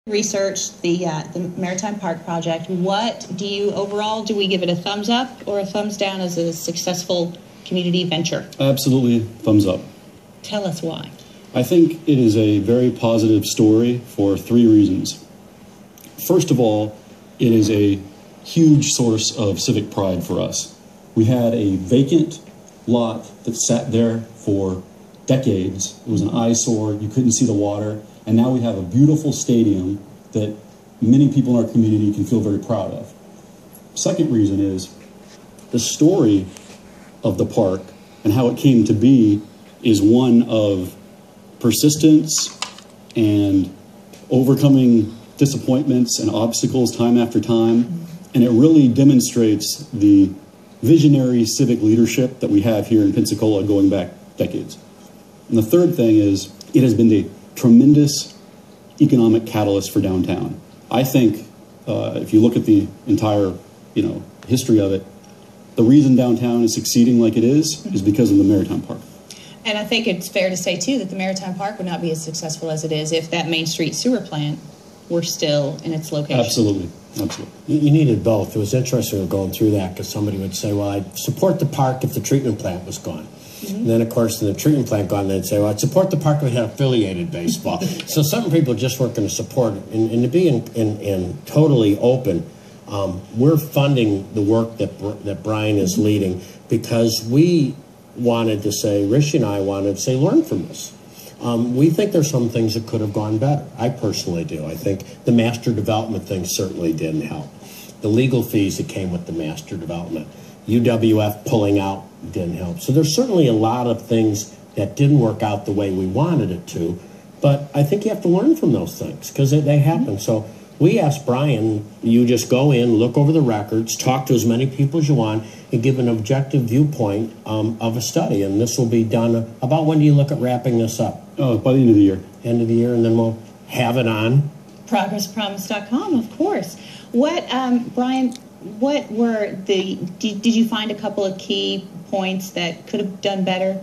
Researched the Maritime Park project. What do you overall, do we give it a thumbs up or a thumbs down as a successful community venture? Absolutely thumbs up. Tell us why. I think it is a very positive story for 3 reasons. First of all, it is a huge source of civic pride for us. We had a vacant lot that sat there for decades. It was an eyesore. You couldn't see the water. And now we have a beautiful stadium that many people in our community can feel very proud of. Second reason is the story of the park and how it came to be is one of persistence and overcoming disappointments and obstacles time after time. And it really demonstrates the visionary civic leadership that we have here in Pensacola going back decades. And the third thing is it has been a tremendous economic catalyst for downtown. I think if you look at the entire history of it, the reason downtown is succeeding like it is because of the Maritime Park. And I think it's fair to say, too, that the Maritime Park would not be as successful as it is if that Main Street sewer plant were still in its location. Absolutely. Absolutely. You needed both. It was interesting going through that because somebody would say, well, I'd support the park if the treatment plant was gone. And then, of course, the treatment plant gone, they'd say, well, I'd support the park if we had affiliated baseball. So some people just weren't going to support it. And to be in totally open, we're funding the work that Brian is leading because we wanted to say, Rishi and I wanted to say, learn from this. We think there's some things that could have gone better. I personally do. I think the master development thing certainly didn't help. The legal fees that came with the master development, UWF pulling out didn't help. So there's certainly a lot of things that didn't work out the way we wanted it to, but I think you have to learn from those things because they happen. So we asked Brian, you just go in, look over the records, talk to as many people as you want, and give an objective viewpoint of a study. And this will be done about when do you look at wrapping this up? Oh, by the end of the year. End of the year, and then we'll have it on ProgressPromise.com, of course. What, Brian, what were did you find a couple of key points that could have done better?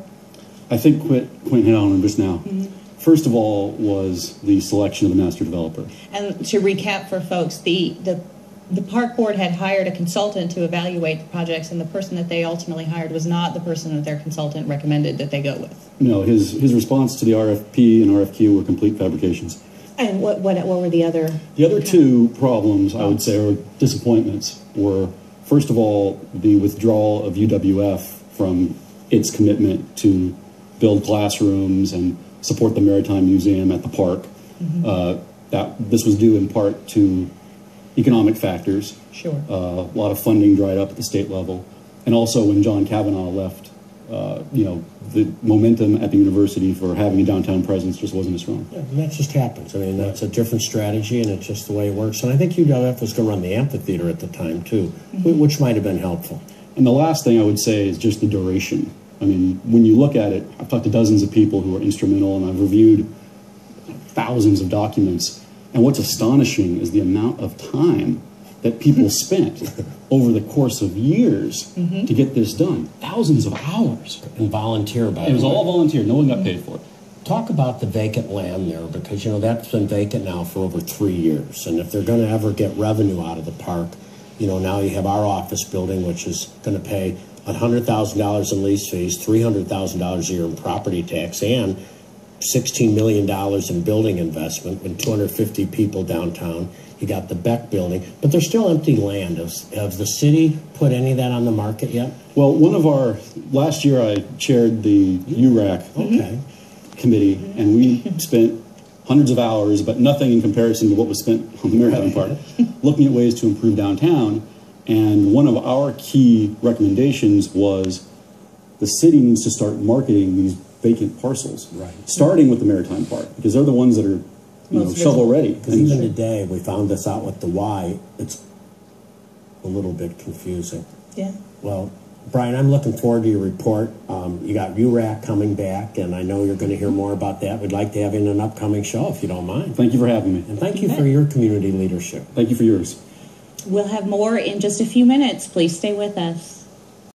I think Quint hit on them just now. First of all was the selection of the master developer. And to recap for folks, the park board had hired a consultant to evaluate the projects, and the person that they ultimately hired was not the person that their consultant recommended that they go with. No, his response to the RFP and RFQ were complete fabrications. And what were the other? The other 2 problems, I would say, or disappointments, were, first of all, the withdrawal of UWF from its commitment to build classrooms and support the Maritime Museum at the park. This was due in part to economic factors. Sure. A lot of funding dried up at the state level. And also when John Kavanaugh left, the momentum at the university for having a downtown presence just wasn't as strong. Yeah, and that just happens. I mean, that's a different strategy, and it's just the way it works. And I think UWF was going to run the amphitheater at the time, too, which might have been helpful. And the last thing I would say is just the duration. I mean, when you look at it, I've talked to dozens of people who are instrumental, and I've reviewed thousands of documents. And what's astonishing is the amount of time that people spent over the course of years to get this done. Thousands of hours. And volunteer, by the way. It was all volunteer. No one got paid for it. Talk about the vacant land there, because, that's been vacant now for over 3 years. And if they're going to ever get revenue out of the park, now you have our office building, which is going to pay $100,000 in lease fees, $300,000 a year in property tax, and $16 million in building investment and 250 people downtown. You got the Beck building, but there's still empty land. Has the city put any of that on the market yet? Well, last year I chaired the URAC committee, and we spent hundreds of hours, but nothing in comparison to what was spent on the Maritime Park, looking at ways to improve downtown. And one of our key recommendations was the city needs to start marketing these vacant parcels, starting with the Maritime Park, because they're the ones that are shovel ready. Because even today, we found this out with the Y, it's a little bit confusing. Yeah. Well, Brian, I'm looking forward to your report. You got URAC coming back, and I know you're going to hear more about that. We'd like to have you in an upcoming show, if you don't mind. Thank you for having me. And thank you for your community leadership. Thank you for yours. We'll have more in just a few minutes. Please stay with us.